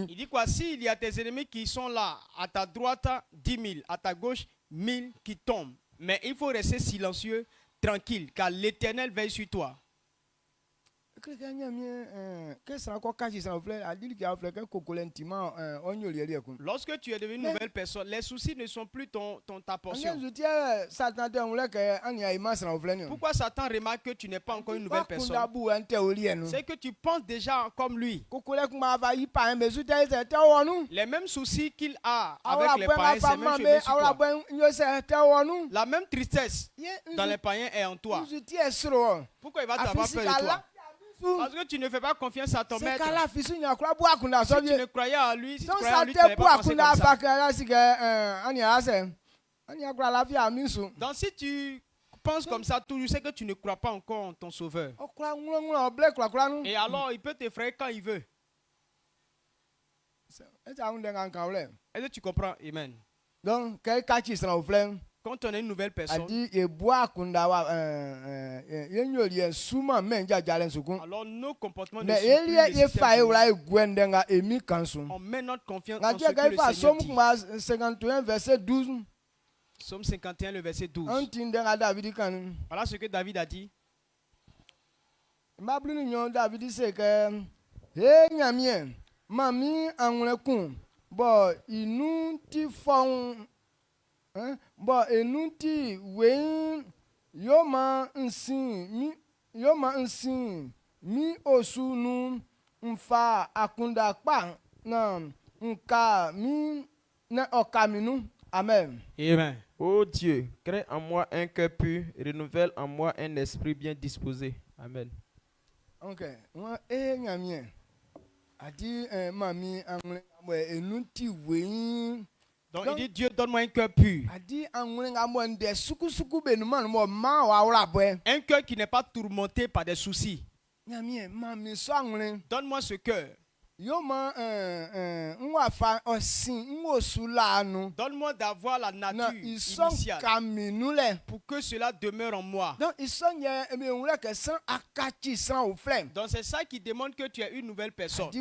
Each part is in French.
Il dit quoi? S'il y a tes ennemis qui sont là, à ta droite, 10 000, à ta gauche, 1000 qui tombent. Mais il faut rester silencieux, tranquille, car l'Éternel veille sur toi. Lorsque tu es devenu une nouvelle personne, les soucis ne sont plus ta portion. Pourquoi Satan remarque que tu n'es pas encore une nouvelle personne? C'est que tu penses déjà comme lui. Les mêmes soucis qu'il a avec les païens, c'est même cheveux sur toi. La même tristesse dans les païens est en toi. Pourquoi il va t'avoir peur de toi? Parce que tu ne fais pas confiance à ton maître. Si tu ne croyais en lui, si tu croyais en lui, tu n'allais pas penser comme ça. Donc si tu penses comme ça, tu sais que tu ne crois pas encore en ton sauveur. Et alors, il peut t'effrayer quand il veut. Est-ce que tu comprends? Amen. Donc, quand on est une nouvelle personne, alors nos comportements ne sont plus on met notre confiance en ce que le Seigneur dit. Psaume 51, le verset 12. Voilà ce que David a dit. Bon, et nous ti wen yoma nsin mi osunu mfa akunda pa na nka mi na okaminu. Amen. Amen. Ô Dieu, crée en moi un cœur pur, renouvelle en moi un esprit bien disposé. Amen. Ok. Nyamie. Adi mami amwe enuti wen. Donc il dit, Dieu, donne-moi un cœur pur. Un cœur qui n'est pas tourmenté par des soucis. Donne-moi ce cœur. Donne-moi d'avoir la nature initiale pour que cela demeure en moi. Donc c'est ça qui démontre que tu es une nouvelle personne.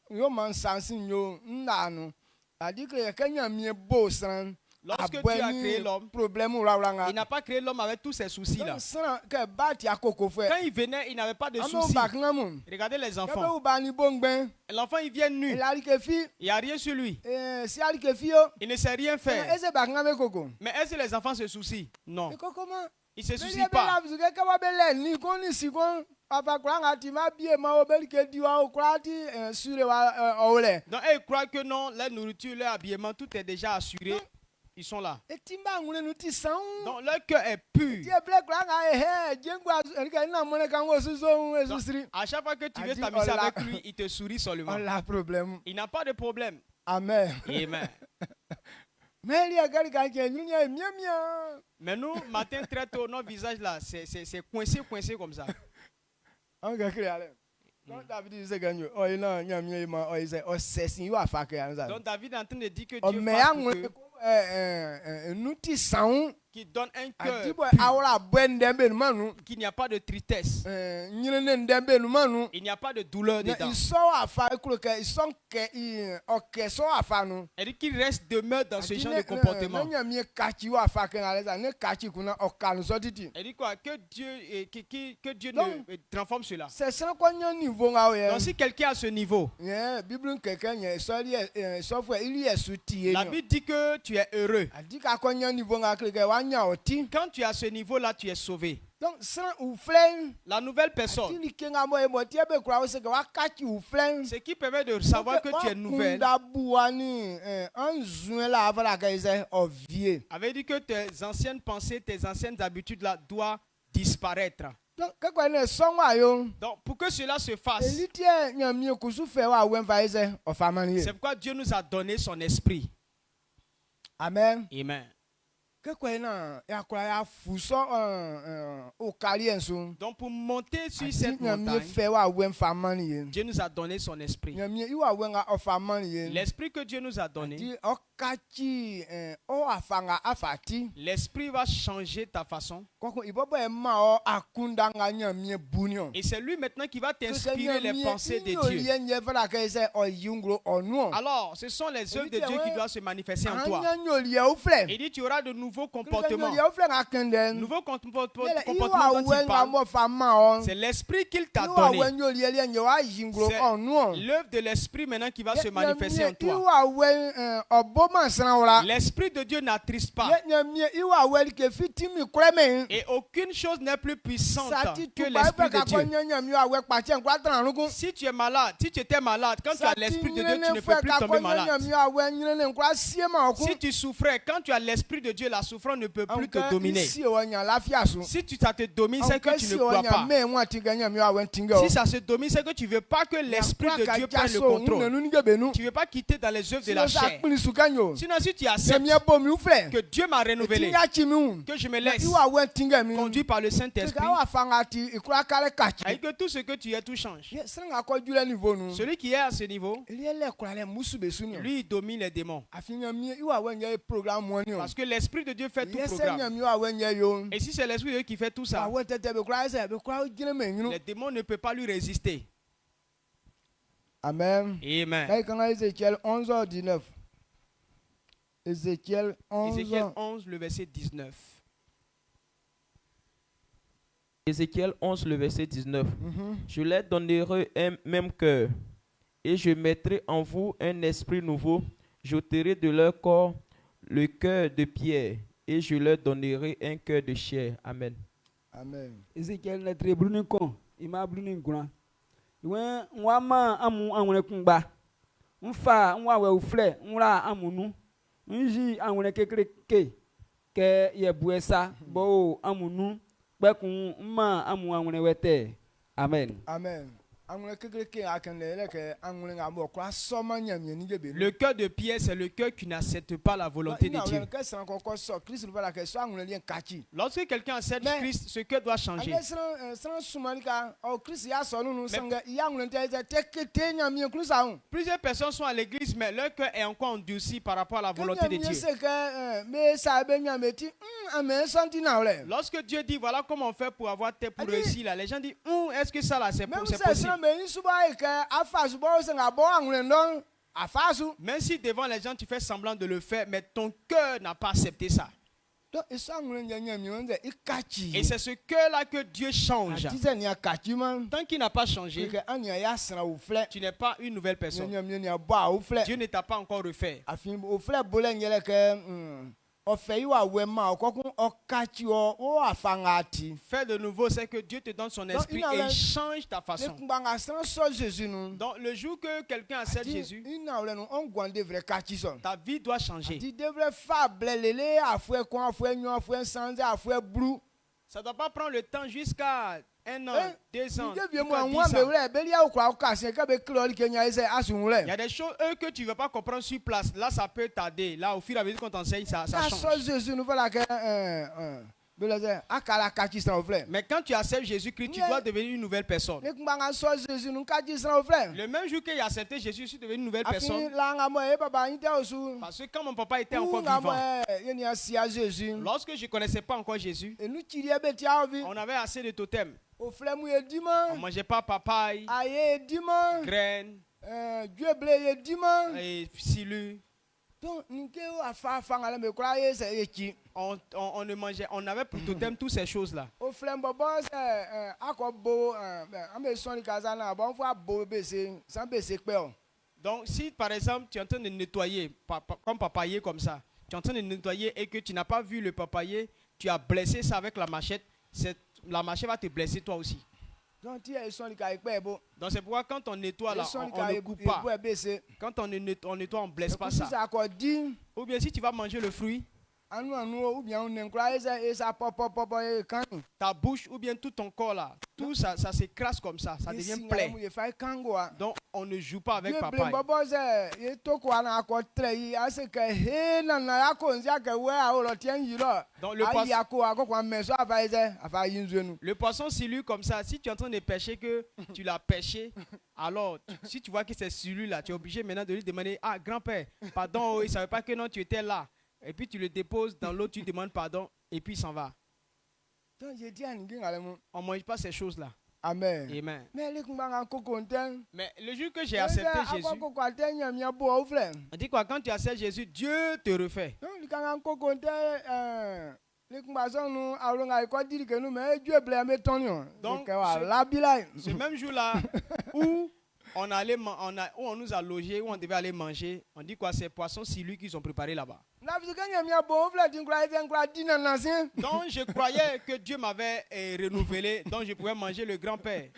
Lorsque tu as créé l'homme, il n'a pas créé l'homme avec tous ses soucis là. Quand il venait, il n'avait pas de soucis. Regardez les enfants. L'enfant il vient nu. Il n'y a rien sur lui. Il ne sait rien faire. Mais est-ce que les enfants se soucient? Non. Ils ne se soucient pas. Donc ils croient que non, la nourriture, leur habillement, tout est déjà assuré. Ils sont là. Donc leur cœur est pur. Donc, à chaque fois que tu veux t'amuser avec lui, il te sourit seulement. Il n'a pas de problème. Amen. Amen. Mais nous, matin très tôt, nos visages là, c'est coincé comme ça. Donc David est en train de dire que Dieu fasse qui donne un cœur qu'il n'y a pas de tristesse, il n'y a pas de douleur dedans. Et qu'il reste demeure dans ce genre de comportement. Et dit quoi? Que Dieu ne transforme cela. Donc si quelqu'un a ce niveau, la Bible dit que tu es heureux. Quand tu as ce niveau-là, tu es sauvé. Donc, la nouvelle personne, ce qui permet de savoir que tu es nouvelle, avait dit que tes anciennes pensées, tes anciennes habitudes là doivent disparaître. Donc, pour que cela se fasse, c'est pourquoi Dieu nous a donné son esprit. Amen. Amen. Donc pour monter sur cette montagne, Dieu nous a donné son esprit. L'esprit que Dieu nous a donné, l'esprit va changer ta façon. Et c'est lui maintenant qui va t'inspirer les pensées de Dieu. Alors, ce sont les œuvres de Dieu qui doivent se manifester en toi. Il dit tu auras de nouveaux comportements. Nouveaux comportements dont il parle. C'est l'esprit qu'il t'a donné. C'est l'œuvre de l'esprit maintenant qui va se manifester en toi. L'esprit de Dieu n'attriste pas. Et aucune chose n'est plus puissante que l'esprit de Dieu. Si tu es malade, si tu étais malade, quand tu as l'esprit de Dieu, tu ne peux plus tomber malade. Si tu souffrais, quand tu as l'esprit de Dieu, la souffrance ne peut plus te dominer. Si ça te domine, c'est que tu ne crois pas. Si ça se domine, c'est que tu ne veux pas que l'esprit de Dieu prenne le contrôle. Tu ne veux pas quitter dans les œuvres de la chair. Sinon, si tu acceptes que Dieu m'a renouvelé, que je me laisse conduire par le Saint-Esprit, et que tout ce que tu es, tout change. Celui qui est à ce niveau, lui, il domine les démons. Parce que l'Esprit de Dieu fait tout programme. Et si c'est l'Esprit de Dieu qui fait tout ça, les démons ne peuvent pas lui résister. Amen. Amen. Ézéchiel 11, 19. Ézéchiel 11, le verset 19. Ézéchiel 11, le verset 19. Je leur donnerai un même cœur, et je mettrai en vous un esprit nouveau. J'ôterai de leur corps le cœur de pierre, et je leur donnerai un cœur de chair. Amen. Amen. Ézéchiel n'est très brûlé con. Il m'a brûlé grand. Moi, amu amune kumba. Fa ouais ou flé. La amunu. Unji amune ke ye buesa bo amunu. Bekun ma amu amune wete. Amen. Amen. Le cœur de pierre, c'est le cœur qui n'accepte pas la volonté de Dieu. Lorsque quelqu'un accepte Christ, ce cœur doit changer. Plusieurs personnes sont à l'église, mais leur cœur est encore endurci par rapport à la volonté de Dieu. Lorsque Dieu dit, voilà comment on fait pour avoir pour réussir là, les gens disent, est-ce que ça là c'est possible? Même si devant les gens tu fais semblant de le faire, mais ton cœur n'a pas accepté ça. Et c'est ce cœur-là que Dieu change. Tant qu'il n'a pas changé, tu n'es pas une nouvelle personne. Dieu ne t'a pas encore refait. Faire de nouveau, c'est que Dieu te donne son esprit et il change ta façon. Donc le jour que quelqu'un accepte Jésus, ta vie doit changer. Ça ne doit pas prendre le temps jusqu'à 1 an, 2 ans, 10 ans. Il y a des choses que tu ne veux pas comprendre sur place. Là, ça peut tarder. Là, au fur et à mesure qu'on t'enseigne, ça change. Mais quand tu acceptes Jésus-Christ, tu dois devenir une nouvelle personne. Le même jour qu'il a accepté Jésus, je suis devenu une nouvelle personne. Parce que quand mon papa était encore vivant, lorsque je ne connaissais pas encore Jésus, on avait assez de totems. On ne mangeait pas papaye, graines et silure. On ne mangeait, on avait pour totem toutes ces choses-là. Donc si par exemple tu es en train de nettoyer, comme papayer comme ça, tu es en train de nettoyer et que tu n'as pas vu le papayer, tu as blessé ça avec la machette, la machette va te blesser toi aussi. Donc c'est pourquoi quand on nettoie là, on ne coupe pas. Quand on nettoie, on ne blesse pas ça. Ou bien si tu vas manger le fruit, Ta bouche ou bien tout ton corps là, tout ça, ça s'écrase comme ça devient plein. Donc on ne joue pas avec papa. Donc le poisson silure comme ça, si tu es en train de pêcher que tu l'as pêché, alors si tu vois que c'est silure là, tu es obligé maintenant de lui demander, ah grand-père, pardon, il ne savait pas que non tu étais là. Et puis tu le déposes dans l'eau, tu demandes pardon et puis il s'en va. On ne mange pas ces choses-là. Amen. Amen. Mais le jour que j'ai accepté Jésus, on dit quoi? Quand tu acceptes Jésus, Dieu te refait. Donc, ce même jour-là où on nous a logés, où on devait aller manger, on dit quoi? C'est poisson silure qu'ils ont préparé là-bas. Donc je croyais que Dieu m'avait renouvelé, donc je pouvais manger le grand-père.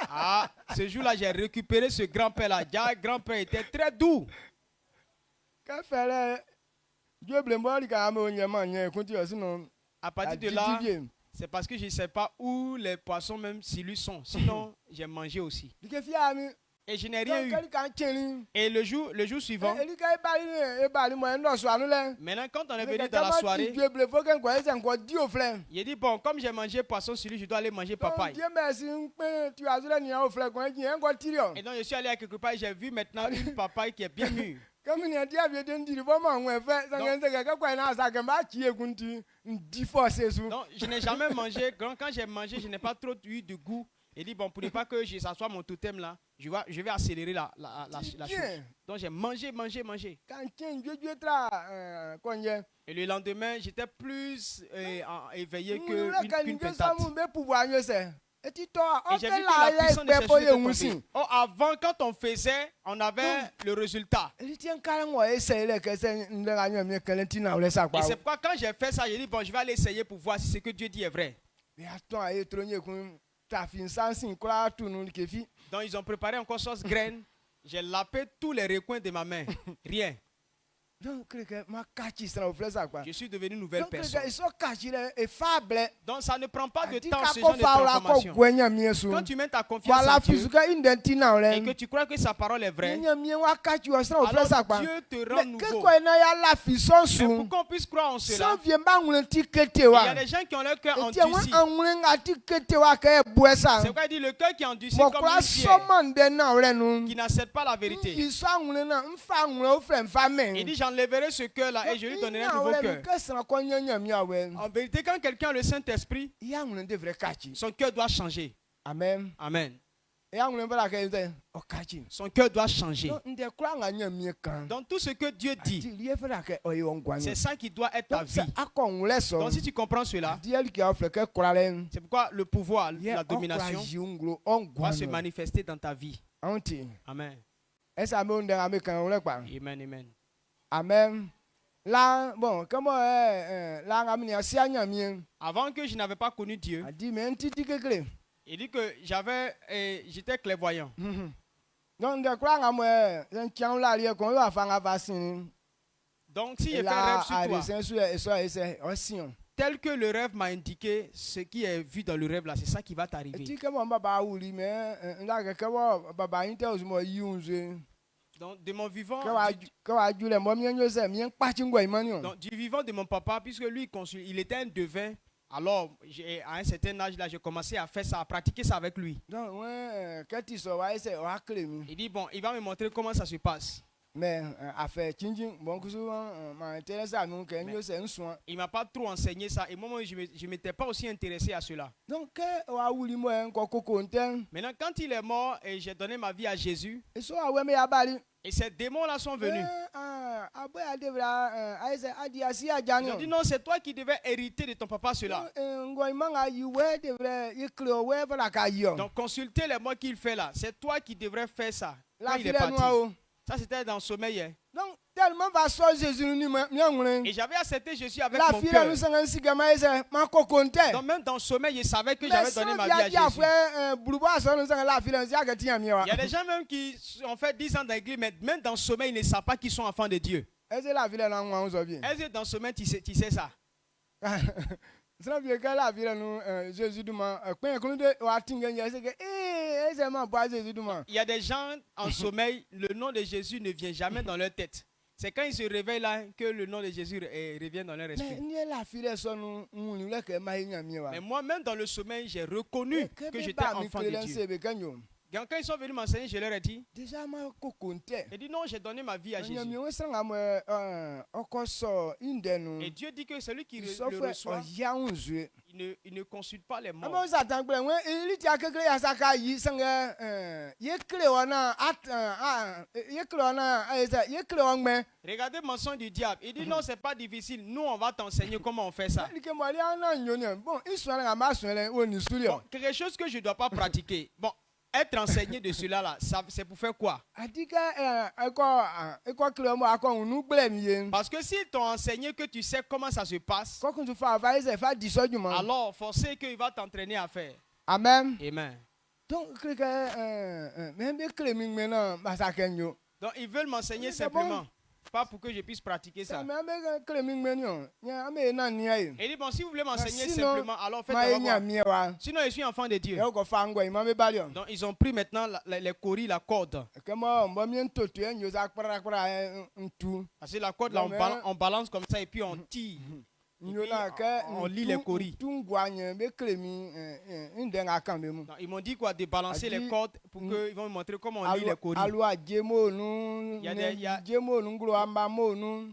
Ah, ce jour-là, j'ai récupéré ce grand-père-là. Le grand-père était très doux. À partir de là, c'est parce que je ne sais pas où les poissons même silures sont. Sinon, j'ai mangé aussi. Et je n'ai rien eu. Et le jour suivant, maintenant quand on est venu dans la soirée, il dit bon, comme j'ai mangé poisson silure, je dois aller manger papaye. Et donc je suis allé à quelque part et j'ai vu maintenant une papaye qui est bien mûre. Donc, je n'ai jamais mangé. Quand j'ai mangé, je n'ai pas trop eu de goût. Il dit bon, pour ne pas que ça soit mon totem là, je vais accélérer la chose. Donc j'ai mangé. Et le lendemain, j'étais plus éveillé qu'une patate. Et j'ai vu que la puissance de ces choses était tombée. Oh, avant, quand on faisait, on avait le résultat. Et c'est pourquoi quand j'ai fait ça, j'ai dit bon, je vais aller essayer pour voir si ce que Dieu dit est vrai. Donc ils ont préparé encore sauce graine. J'ai lapé tous les recoins de ma main. Rien. Je suis devenu une nouvelle personne. Donc ça ne prend pas de temps ce genre de transformation. Quand tu mets ta confiance en Dieu et que tu crois que sa parole est vraie, alors Dieu te rend nouveau. Mais pour qu'on puisse croire en cela, il y a des gens qui ont leur cœur endurci. C'est pourquoi il dit le cœur qui est endurci comme une pierre, qui n'accepte pas la vérité. Il dit j'enlèverai ce cœur-là et je lui donnerai un nouveau cœur. En vérité, quand quelqu'un a le Saint-Esprit, son cœur doit changer. Amen. Amen. Son cœur doit changer. Donc tout ce que Dieu dit, c'est ça qui doit être ta vie. Donc si tu comprends cela, c'est pourquoi le pouvoir, la domination va se manifester dans ta vie. Amen. Amen. Amen. Là, bon, comment avant que je n'avais pas connu Dieu, il dit que j'étais clairvoyant. Donc si j'ai fait un rêve sur toi, tel que le rêve m'a indiqué, ce qui est vu dans le rêve là, c'est ça qui va t'arriver. Donc de mon vivant, donc, du vivant de mon papa, puisque lui il était un devin, alors à un certain âge là, j'ai commencé à faire ça, à pratiquer ça avec lui. Il dit bon, il va me montrer comment ça se passe. Mais il m'a pas trop enseigné ça et moi je m'étais pas aussi intéressé à cela. Donc maintenant quand il est mort et j'ai donné ma vie à Jésus, et ces démons-là sont venus. Ils ont dit non, c'est toi qui devais hériter de ton papa cela. Donc consultez les mots qu'il fait là. C'est toi qui devrais faire ça. Quand il est parti. Ça c'était dans le sommeil. Donc Et j'avais accepté Jésus avec mon cœur. Donc même dans le sommeil, je savais que j'avais donné ma vie à Jésus. Il y a des gens même qui ont fait 10 ans d'église, mais même dans le sommeil, ils ne savent pas qu'ils sont enfants de Dieu. Est-ce que dans le sommeil, tu sais ça? Il y a des gens en sommeil, le nom de Jésus ne vient jamais dans leur tête. C'est quand ils se réveillent là que le nom de Jésus revient dans leur esprit. Mais moi-même dans le sommeil, j'ai reconnu que j'étais enfant de Dieu. Quand ils sont venus m'enseigner, je leur ai dit, j'ai dit non, j'ai donné ma vie à Jésus. Et Dieu dit que celui qui le reçoit, il ne consulte pas les morts. Regardez le mensonge du diable. Il dit non, c'est pas difficile. Nous, on va t'enseigner comment on fait ça. Bon, quelque chose que je ne dois pas pratiquer. Bon. Être enseigné de cela là, c'est pour faire quoi? Parce que s'ils t'ont enseigné que tu sais comment ça se passe, alors forcément qu'il va t'entraîner à faire. Amen. Amen. Donc ils veulent m'enseigner simplement. Pas pour que je puisse pratiquer ça. Et il dit, bon, si vous voulez m'enseigner simplement, alors faites-le. Sinon, je suis enfant de Dieu. Donc, ils ont pris maintenant les coris, la corde. Parce que la corde, là, on balance comme ça et puis on tire. On lit les coris. Donc, ils m'ont dit quoi, de balancer les cordes pour qu'ils vont me montrer comment on lit les coris. Il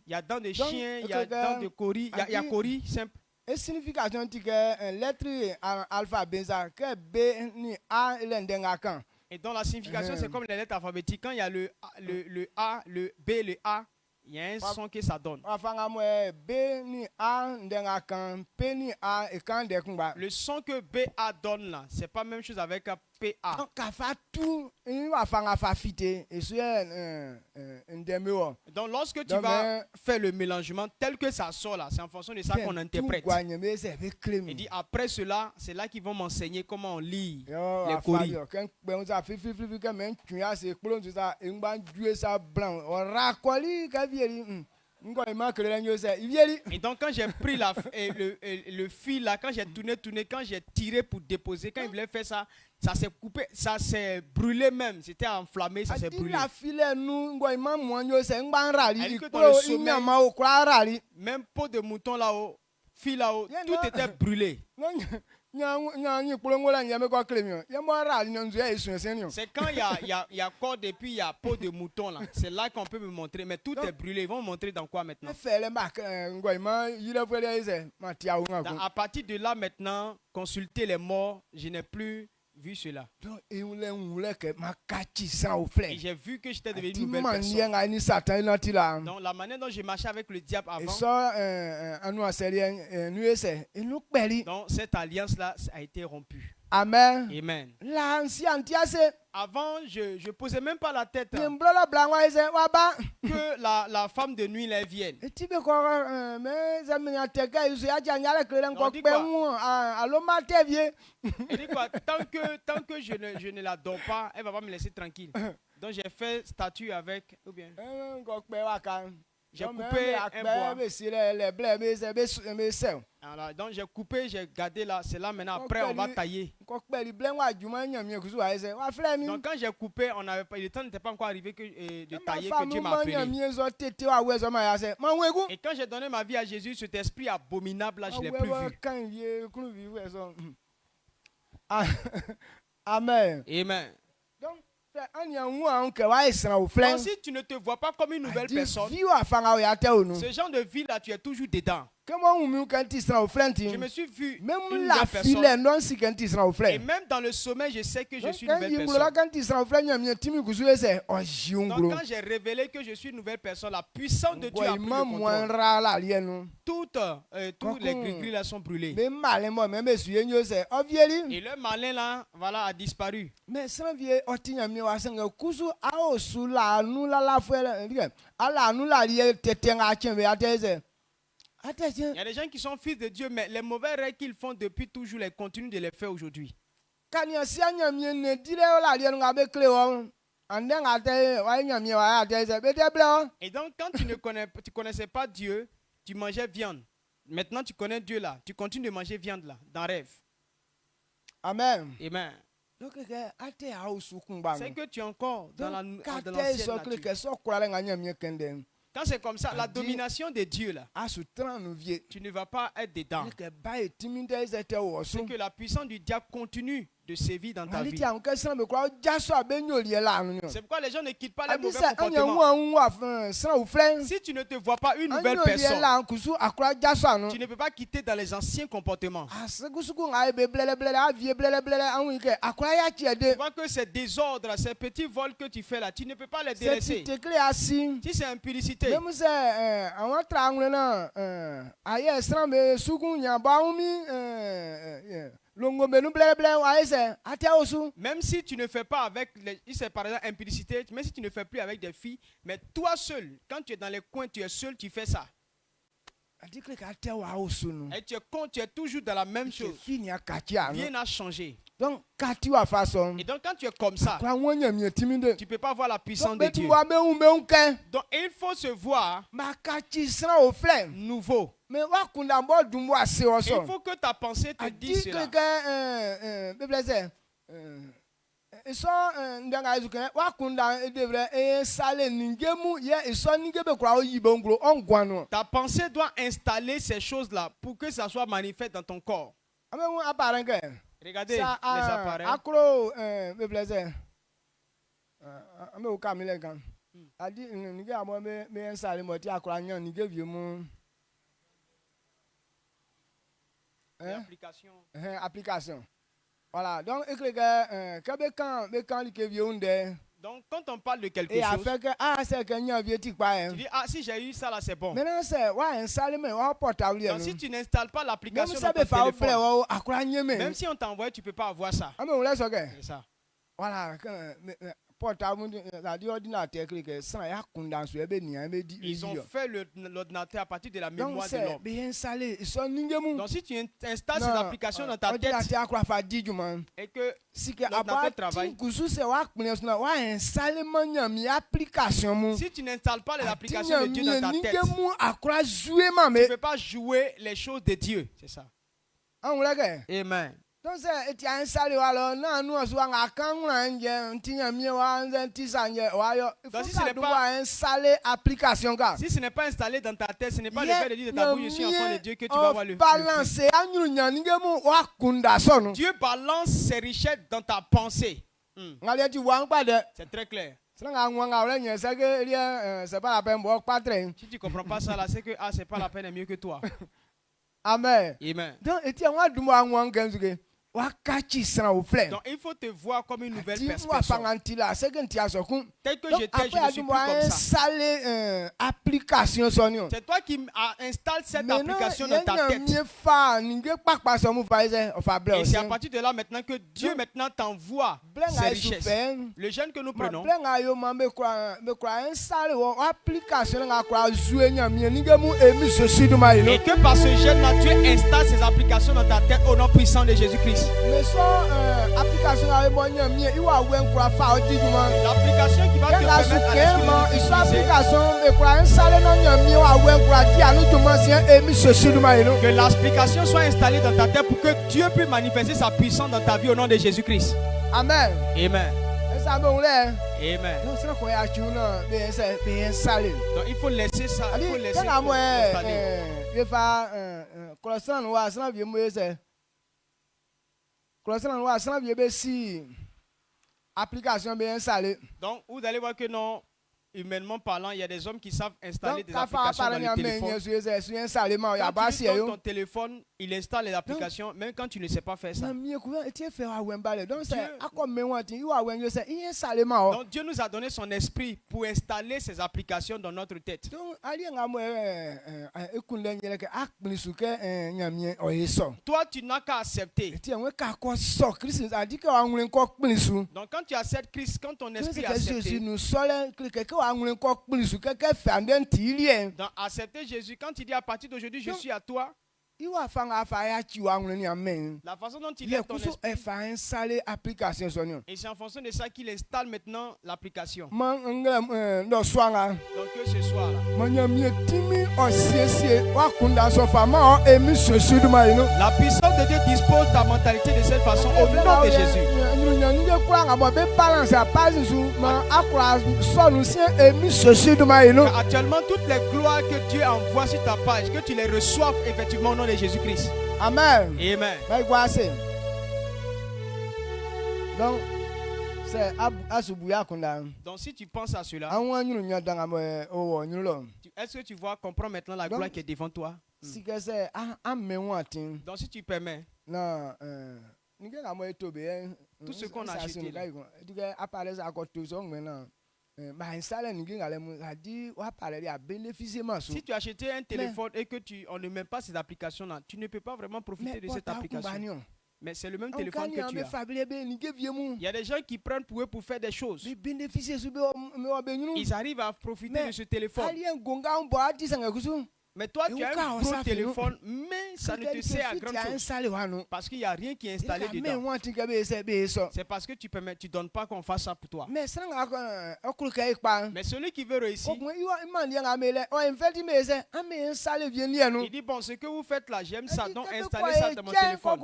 y a dents de chien, il y a dents de coris, il y a coris simple. Et signification que lettre alphabet que B ni A l'endengakan. Et dans la signification, c'est comme les lettres alphabétiques. Quand il y a le A, le B, le A, il y a un son que ça donne. Le son que BA donne là, c'est pas la même chose avec PA. Donc lorsque tu vas faire le mélangement tel que ça sort là, c'est en fonction de ça qu'on interprète. Il dit après cela, c'est là qu'ils vont m'enseigner comment on lit les coris. Et donc quand j'ai pris le fil là, quand j'ai tourné, quand j'ai tiré pour déposer, quand il voulait faire ça, ça s'est coupé, ça s'est brûlé même, c'était enflammé, ça s'est brûlé. Même peau de mouton là-haut, fil là-haut, tout était brûlé. C'est quand il y a corde et puis il y a peau de mouton là. C'est là qu'on peut me montrer. Mais tout est brûlé. Ils vont me montrer dans quoi maintenant? À partir de là maintenant, consulter les morts, je n'ai plus vu cela. Et j'ai vu que j'étais devenu une nouvelle personne. Donc la manière dont je marchais avec le diable avant, donc cette alliance-là a été rompue. Amen. Amen. Avant, je ne posais même pas la tête que la femme de nuit là vienne. On dit quoi? Tant que je ne la dors pas, elle ne va pas me laisser tranquille. Donc j'ai fait statue avec, ou bien j'ai coupé un bois. Alors, donc j'ai coupé, j'ai gardé là. C'est là maintenant. Après, on va tailler. Donc quand j'ai coupé, le temps n'était pas encore arrivé de tailler que Dieu m'a appelé. Et quand j'ai donné ma vie à Jésus, cet esprit abominable là, je ne l'ai plus vu. Amen. Amen. Donc si tu ne te vois pas comme une nouvelle personne, ce genre de vie là, tu es toujours dedans. Je me suis vu une nouvelle personne. Et même dans le sommeil, je sais que je suis une nouvelle personne. Donc quand j'ai révélé que je suis une nouvelle personne, la puissance de Dieu a pris le contrôle. Tous les gris-gris là sont brûlés. Et le malin là, voilà, a disparu. Mais il y a des gens qui sont fils de Dieu, mais les mauvais rêves qu'ils font depuis toujours, ils continuent de les faire aujourd'hui. Et donc, quand tu ne connaissais pas Dieu, tu mangeais viande. Maintenant, tu connais Dieu là. Tu continues de manger viande là, dans rêve. Amen. Amen. C'est que tu es encore dans l'ancienne nature. Quand c'est comme ça, la domination de Dieu là, tu ne vas pas être dedans. C'est que la puissance du diable continue de sévir dans ta vie. C'est pourquoi les gens ne quittent pas les mauvais comportements. Si tu ne te vois pas une nouvelle personne, tu ne peux pas quitter dans les anciens comportements. Tu vois que ces désordres, ces petits vols que tu fais là, tu ne peux pas les délaisser. Si c'est impudicité, même si tu ne fais pas avec par exemple impudicité, même si tu ne fais plus avec des filles, mais toi seul, quand tu es dans les coins, tu es seul, tu fais ça. Et tu es toujours dans la même chose. Rien n'a changé. Et donc quand tu es comme ça, tu ne peux pas voir la puissance de Dieu. Donc il faut se voir nouveau. Il faut que ta pensée te dise cela. Ta pensée doit installer ces choses-là pour que ça soit manifeste dans ton corps. Regardez les appareils. Application. Voilà. Donc, quand on parle de quelque chose, tu dis, si j'ai eu ça là, c'est bon. Donc, si tu n'installes pas l'application dans ton téléphone, même si on t'envoie, tu ne peux pas avoir ça. C'est ça. Voilà. Ils ont fait l'ordinateur à partir de la mémoire de l'homme. Donc si tu installes cette application dans ta tête et que l'ordinateur travaille, si tu n'installes pas l'application de Dieu dans ta tête, tu ne peux pas jouer les choses de Dieu. C'est ça. Amen. Donc si ce n'est pas installé dans ta tête, ce n'est pas le fait de dire de ta bouche, je suis enfant de Dieu, que tu vas voir le Dieu balance ses richesses dans ta pensée. C'est très clair. Si tu ne comprends pas ça là, c'est que c'est pas la peine, est mieux que toi. Amen. Amen. Donc donc il faut te voir comme une nouvelle personne. Tel que j'étais, je ne suis plus comme ça. C'est toi qui installes cette application dans ta tête. Et c'est à partir de là maintenant que Dieu maintenant t'envoie ses richesses. Le jeûne que nous prenons, et que par ce jeûne-là, Dieu installe ces applications dans ta tête au nom puissant de Jésus-Christ. L'application qui va te permettre que l'application soit installée dans ta tête pour que Dieu puisse manifester sa puissance dans ta vie au nom de Jésus-Christ. Amen. Amen. Amen. Donc il faut laisser ça. Il faut laisser application bien installée. Donc vous allez voir que non, humainement parlant, il y a des hommes qui savent installer des applications dans le téléphone. Quand tu donnes ton téléphone, il installe les applications, même quand tu ne sais pas faire ça. Donc Dieu nous a donné son esprit pour installer ces applications dans notre tête. Toi, tu n'as qu'à accepter. Donc quand tu acceptes Christ, quand ton esprit accepte, dans accepter Jésus, quand il dit à partir d'aujourd'hui je suis à toi, la façon dont il est ton esprit, et c'est en fonction de ça qu'il installe maintenant l'application. Donc que ce soir là, la puissance de Dieu dispose ta mentalité de cette façon au nom de Jésus. Actuellement, toutes les gloires que Dieu envoie sur ta page, que tu les reçoives effectivement au nom de Jésus-Christ. Amen. Amen. Donc si tu penses à cela, est-ce que tu vois, comprends maintenant la gloire qui est devant toi? Donc si tu permets, tout ce qu'on a acheté là, si tu as acheté un téléphone et que on ne met pas ces applications-là, tu ne peux pas vraiment profiter de cette application. Mais c'est le même téléphone que tu as. Il y a des gens qui prennent pour eux pour faire des choses. Ils arrivent à profiter de ce téléphone. Mais toi, tu as un gros téléphone, mais ça ne te sert à grand chose. Parce qu'il n'y a rien qui est installé dedans. C'est parce que tu ne donnes pas qu'on fasse ça pour toi. Mais celui qui veut réussir, il dit, bon, ce que vous faites là, j'aime ça, donc installez ça dans mon téléphone.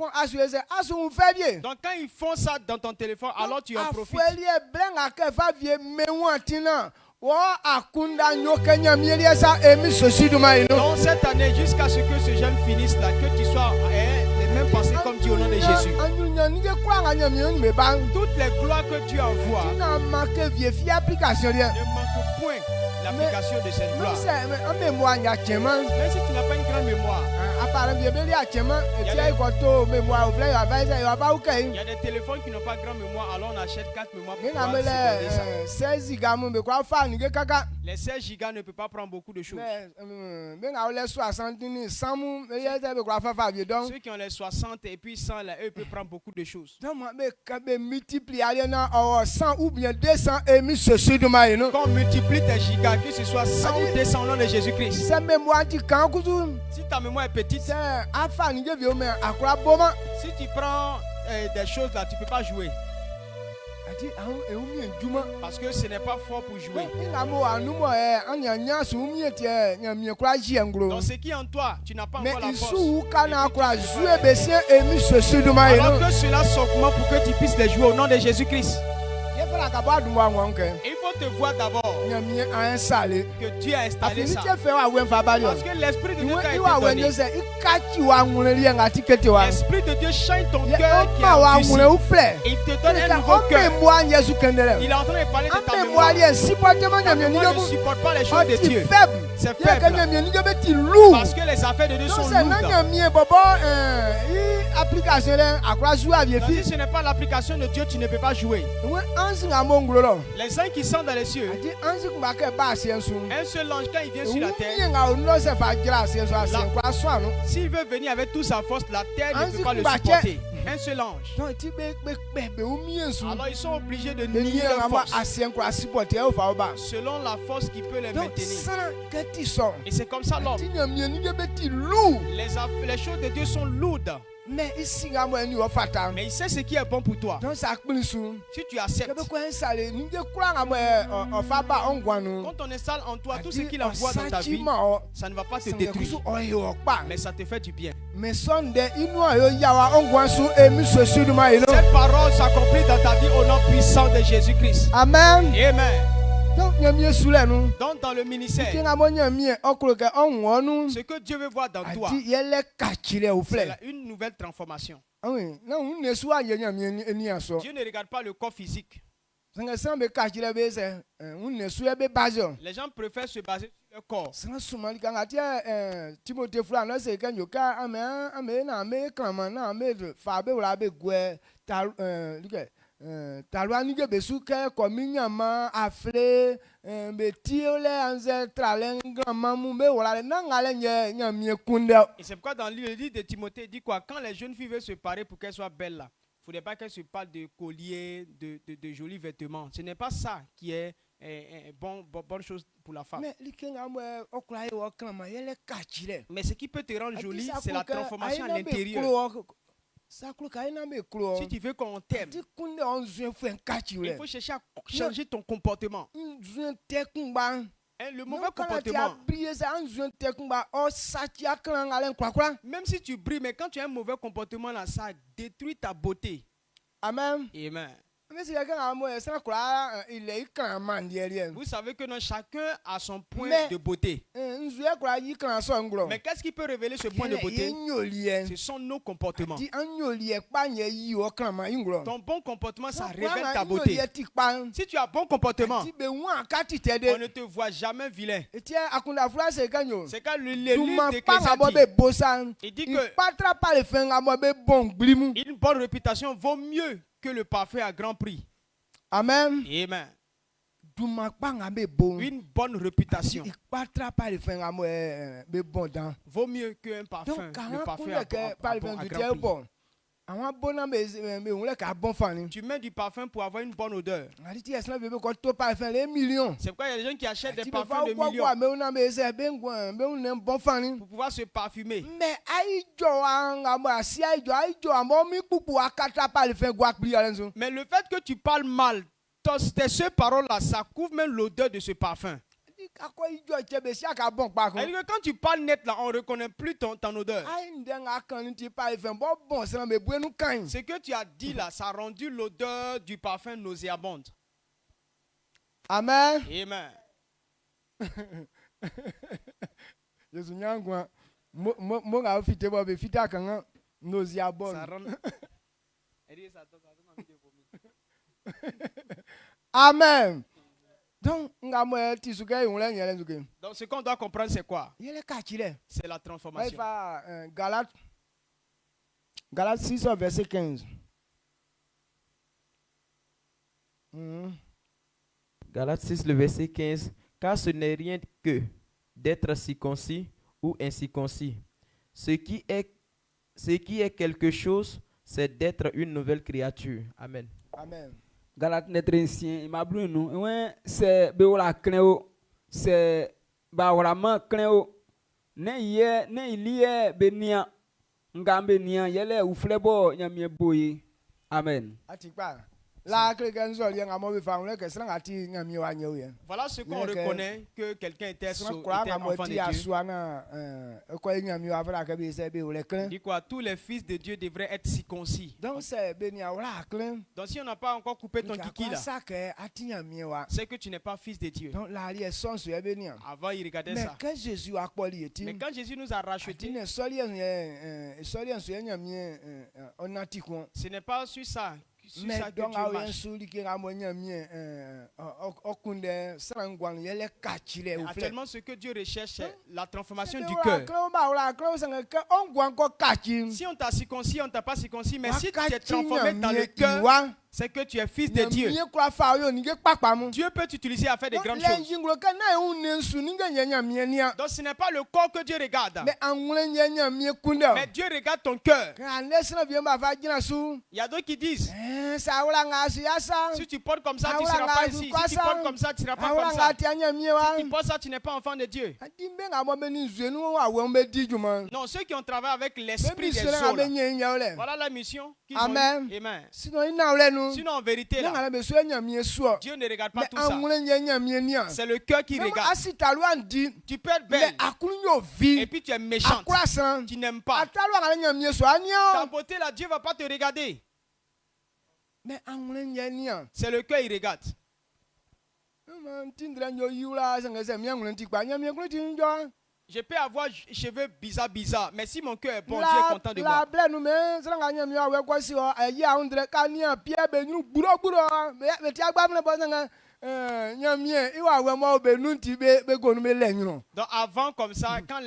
Donc quand ils font ça dans ton téléphone, alors tu en profites. Donc cette année, jusqu'à ce que ce jeune finisse là, que tu sois les mêmes pensées comme Dieu au nom de Jésus. Toutes les gloires que Dieu envoie ne manquent point l'application de cette gloire. Même si tu n'as pas une grande mémoire, il y a des téléphones qui n'ont pas grande mémoire, alors on achète 4 mémoires pour pouvoir ça. Les 16 gigas ne peuvent pas prendre beaucoup de choses. Ceux qui ont les 60 et puis 100, là, eux peuvent prendre beaucoup de choses. Quand on multiplie tes gigas, que ce soit 100 ou 200 au nom de Jésus-Christ. Si ta mémoire est petite, si tu prends des choses là, tu ne peux pas jouer. Parce que ce n'est pas fort pour jouer. Donc ce qui est en toi, tu n'as pas encore la force. Alors que cela s'augmente pour que tu puisses les jouer au nom de Jésus-Christ. Il faut te voir d'abord que Dieu a installé ça. Parce que l'Esprit de Dieu t'a été donné. L'Esprit de Dieu change ton cœur qui est endurci. Il te donne un nouveau cœur. Il est en train de parler de ta mémoire. Ta mémoire ne supporte pas les choses de Dieu. C'est faible. Parce que les affaires de Dieu sont lourdes. Si ce n'est pas l'application de Dieu, tu ne peux pas jouer. Les uns qui sont dans les cieux, un seul ange quand il vient sur la terre, s'il veut venir avec toute sa force, la terre ne peut pas le supporter. Un seul ange. Alors ils sont obligés de nier leur force selon la force qui peut les maintenir. Et c'est comme ça l'homme. Les choses de Dieu sont lourdes. Mais il sait ce qui est bon pour toi. Si tu acceptes, quand on installe en toi tout ce qu'il envoie dans ta vie, ça ne va pas te détruire, mais ça te fait du bien. Cette parole s'accomplit dans ta vie au nom puissant de Jésus-Christ. Amen. Amen. Donc dans le ministère, ce que Dieu veut voir dans toi, c'est une nouvelle transformation. Dieu ne regarde pas le corps physique. Les gens préfèrent se baser sur le corps. Et c'est pourquoi dans le livre de Timothée, il dit quoi? Quand les jeunes filles veulent se parer pour qu'elles soient belles là, il ne faudrait pas qu'elles se parlent de colliers, de jolis vêtements. Ce n'est pas ça qui est bonne chose pour la femme. Mais ce qui peut te rendre jolie, c'est la transformation à l'intérieur. Si tu veux qu'on t'aime, il faut chercher à changer ton comportement. Le mauvais comportement, même si tu brilles, mais quand tu as un mauvais comportement là, ça détruit ta beauté. Amen. Amen. Vous savez que chacun a son point de beauté. Mais qu'est-ce qui peut révéler ce point de beauté? Ce sont nos comportements. Ton bon comportement, ça révèle ta beauté. Si tu as bon comportement, on ne te voit jamais vilain. C'est quand le livre de Ecclésiastes dit, il dit que une bonne réputation vaut mieux que le parfum à grand prix. Amen. Amen. Une bonne réputation vaut mieux qu'un parfum. Le parfum à grand prix. Tu mets du parfum pour avoir une bonne odeur. C'est pourquoi il y a des gens qui achètent des parfums de millions pour pouvoir se parfumer. Mais le fait que tu parles mal, tes seules paroles-là, ça couvre même l'odeur de ce parfum. Quand tu parles net là, on ne reconnaît plus ton odeur. Ce que tu as dit là, ça a rendu l'odeur du parfum nauséabonde. Amen. Amen. Amen. Donc, ce qu'on doit comprendre, c'est quoi? C'est la transformation. Galates 6, verset 15. Galates 6, le verset 15. Car ce n'est rien que d'être circoncis ou incirconcis. Ce qui est quelque chose, c'est d'être une nouvelle créature. Amen. Amen. Galate netrensien imablu nu c'est beola kneo c'est bawrama kneo ne ilie benia ngambe nia yele uflebo nyamie boye. Amen. Voilà ce qu'on reconnaît, que quelqu'un était enfant de Dieu. Dit quoi? Tous les fils de Dieu devraient être circoncis. Donc si on n'a pas encore coupé ton kiki là, c'est que tu n'es pas fils de Dieu. Avant il regardait ça. Mais quand Jésus nous a rachetés, ce n'est pas sur ça. Actuellement, ce que Dieu recherche, c'est la transformation du cœur. Si on t'a circoncis, on ne t'a pas circoncis, mais si tu t'es transformé dans le cœur, c'est que tu es fils de Dieu. Dieu peut t'utiliser à faire de grandes choses. Donc ce n'est pas le corps que Dieu regarde. Mais Dieu regarde ton cœur. Il y a d'autres qui disent, si tu portes comme ça, tu ne seras pas ici. Si tu portes comme ça, tu ne seras pas comme ça. Si tu portes ça, tu n'es pas enfant de Dieu. Non, ceux qui ont travaillé avec l'esprit des eaux, voilà la mission qu'ils ont. Amen. Amen. Sinon, en vérité, là, Dieu ne regarde pas tout ça. C'est le cœur qui regarde. Tu peux être belle et puis tu es méchante. Tu n'aimes pas. Ta beauté, là, Dieu ne va pas te regarder. C'est le cœur qui regarde. Je peux avoir cheveux bizarres, mais si mon cœur est bon, Dieu est content de moi. Donc avant comme ça, quand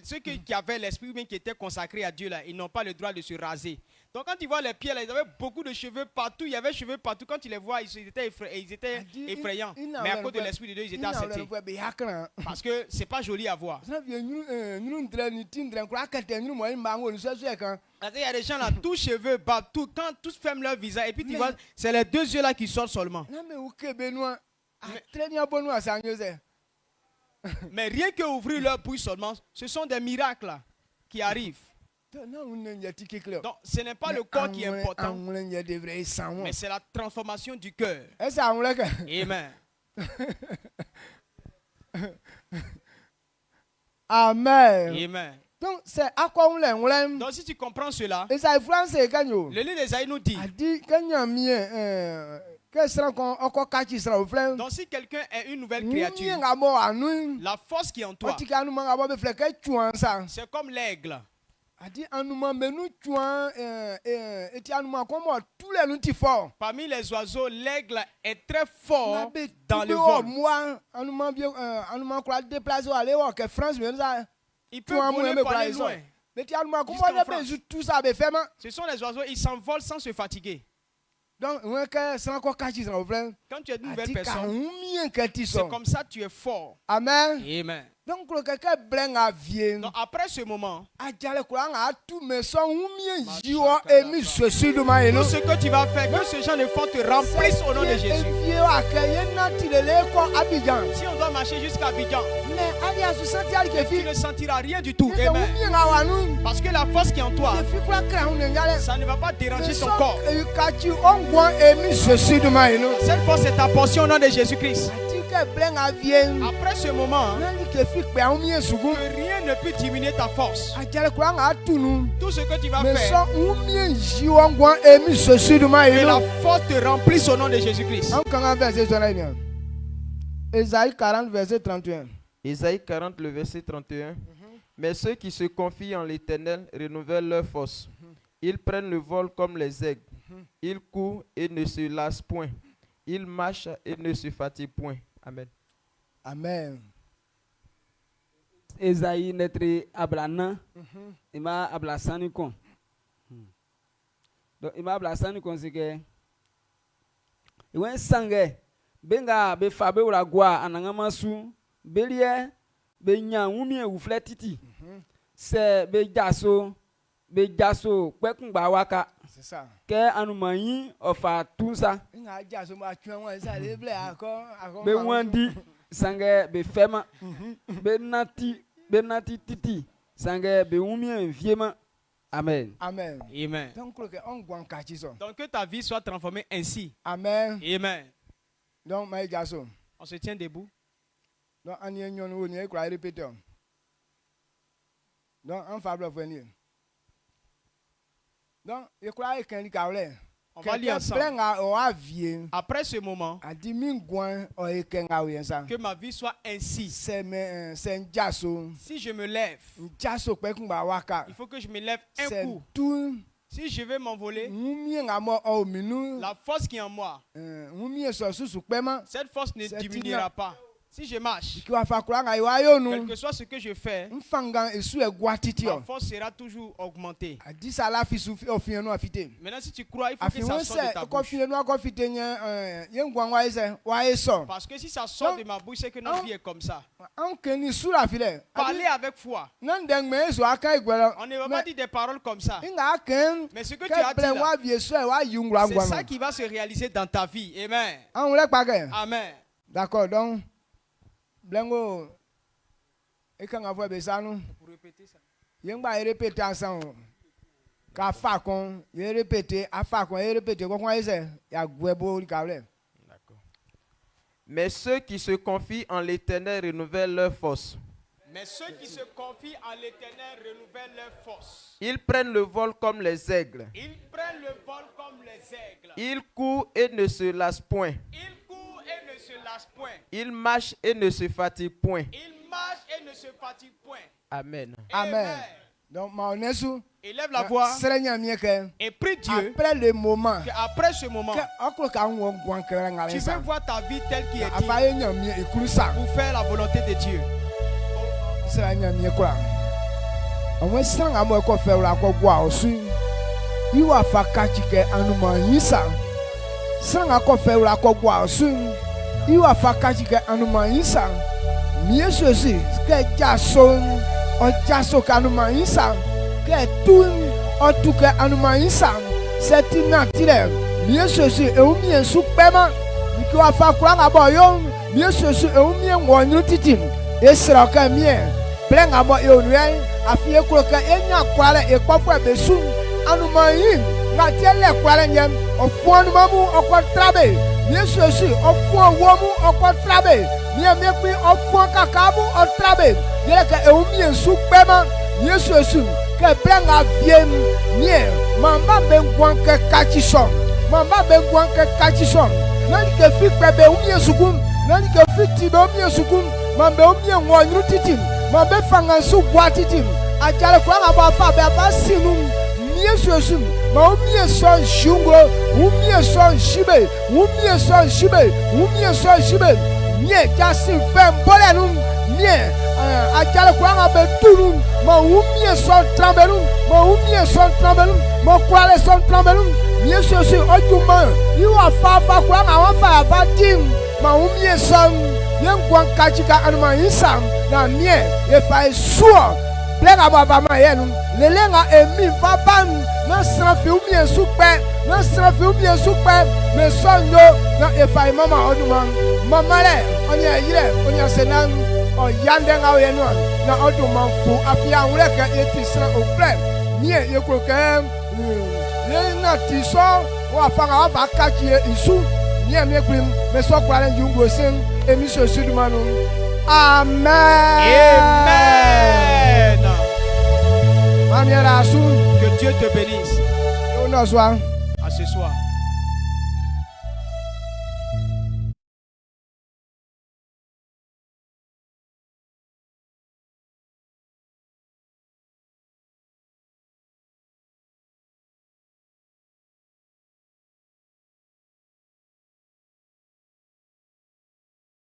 ceux qui avaient l'esprit qui étaient consacrés à Dieu là, ils n'ont pas le droit de se raser. Donc quand tu vois les pieds là, ils avaient beaucoup de cheveux partout, il y avait cheveux partout. Quand tu les vois, ils étaient effrayants. Mais à cause de l'esprit de Dieu, ils étaient acceptés. Parce que c'est pas joli à voir. Il y a des gens là, tous cheveux, bas, tout, quand tous ferment leur visage, et puis tu vois, c'est les deux yeux là qui sortent seulement. Mais rien que ouvrir leur bouche seulement, ce sont des miracles là, qui arrivent. Donc ce n'est pas le corps qui est important, mais c'est la transformation du cœur. Amen. Amen. Amen. Donc c'est à quoi on l'aime. Donc si tu comprends cela, le livre d'Ésaïe nous dit. Donc si quelqu'un est une nouvelle créature, la force qui est en toi, c'est comme l'aigle. Parmi les oiseaux, l'aigle est très fort dans le vol. Il peut voler pour aller loin. Ce sont les oiseaux, ils s'envolent sans se fatiguer. Donc, quand tu es une nouvelle personne, c'est comme ça que tu es fort. Amen. Amen. Donc, après ce moment, tout ce que tu vas faire, que ces gens de force te remplissent au nom de Jésus. Si on doit marcher jusqu'à Abidjan, tu ne sentiras rien du tout. Amen. Parce que la force qui est en toi, ça ne va pas déranger ton corps. Cette force est ta portion au nom de Jésus-Christ. Après ce moment, rien ne peut diminuer ta force. Tout ce que tu vas faire, que la force te remplisse au nom de Jésus-Christ. Ésaïe 40, verset 31. Ésaïe 40, le verset 31. Mais ceux qui se confient en l'Éternel renouvellent leur force. Ils prennent le vol comme les aigles. Ils courent et ne se lassent point. Ils marchent et ne se fatiguent point. Amen. Amen. Esaïe netre ablana, ima ablasani kon. Donc ima ablasani kon c'est que iwen sangue benga be fabe ura gwa anangama su belie be nya wumi e wufle titi. C'est be jaso kwekun gba waka. C'est ça. Que anumayi ofa tunsa. Nga jaso ma tuen wan ça le ble akon. Be wandi sangue be fema. Be nati titi sangue be wumi enviema. Amen. Amen. Amen. Donc que ta vie soit transformée ainsi. Amen. Amen. Donc ma jaso. On se tient debout. Donc on y est répéter. Donc on fable venir. Donc, on va lire ensemble. Après ce moment, que ma vie soit ainsi. Si je me lève, il faut que je me lève un coup. Si je veux m'envoler, la force qui est en moi, cette force ne diminuera pas. Si je marche, quel que soit ce que je fais, ma force sera toujours augmentée. Maintenant, si tu crois, il faut que ça sorte de ta bouche. Parce que si ça sort de ma bouche, c'est que notre vie est comme ça. Parler avec foi. On ne va pas dire des paroles comme ça. Mais ce que tu as dit là, c'est ça qui va se réaliser dans ta vie. Amen. Amen. D'accord, donc. Blango, et quand on voit Bessano, pour répéter ça, il y a répéter ensemble. Quand Facon, il répété, à Facon, il répété, comment il y a Guebo, le câble. D'accord. Mais ceux qui se confient en l'Éternel renouvellent leur force. Mais ceux qui se confient en l'Éternel renouvellent leur force. Ils prennent le vol comme les aigles. Ils prennent le vol comme les aigles. Ils courent et ne se lassent point. Ils courent et ne se lassent point. Ils marchent et ne se fatiguent point. Ils marche et ne se fatigue point. Amen. Amen. Donc, élève la voix et prie Dieu après le moment, après ce moment, tu veux voir ta vie telle qui est digne pour faire la volonté de Dieu. C'est inutile. Mieux ceci et ou bien sous paiement. Nous va faire quoi à boyon. Mieux ceci et ou bien on titi. Et sera que mien. Plein à boy on rien. A fier quoi que enya quoi et quoi pour besoin. Anumaïn. Na tielle quoi rien. Au fond nous mamu au quoi travail. Mieux ceci au fond womu au quoi travail. Mieux puis au fond kakabu au travail. Y'a que et ou bien sous paiement. Mieux ceci. Que plein à vieux mien. Mamba bengwan ke kachison. Mamba bengwan ke kachison. Nani ke fi kwebe umye sukun. Nani ke fi tibe umye sukun. Mambe umye ngwanyu titim. Mambe fangansu bwa titim. Ajale kwa nga bafa be abasinum. Mie sosum. Ma umye son shungo. Umye son shibe. Umye son shibe. Umye son shibe. Mie kasi fembole num. Mie ajale kwa nga betunum. Ma umye son trambelum. Ma umye son trambelum. Mon quoi les son tremblement, mieux ceci, autrement, you are far back when I want fire about him. Ma umie son, young one kachika and my insam, na mie, if I saw, plein about my yen, le lenga et mi vaban, no strafi umie super, no strafi umie super, mais son yo, no if I mama autrement, mama le, on ya senan, or yandeng out and one, no autrement for afia wrecker, it is au flame, mie, you could come. N'a tiso wa fanga va kakie isu ni eme klim me so kware njungo sen emi so sudumanu. Amen. Amen. Mamiera asu que Dieu te bénisse. On a soir à ce soir.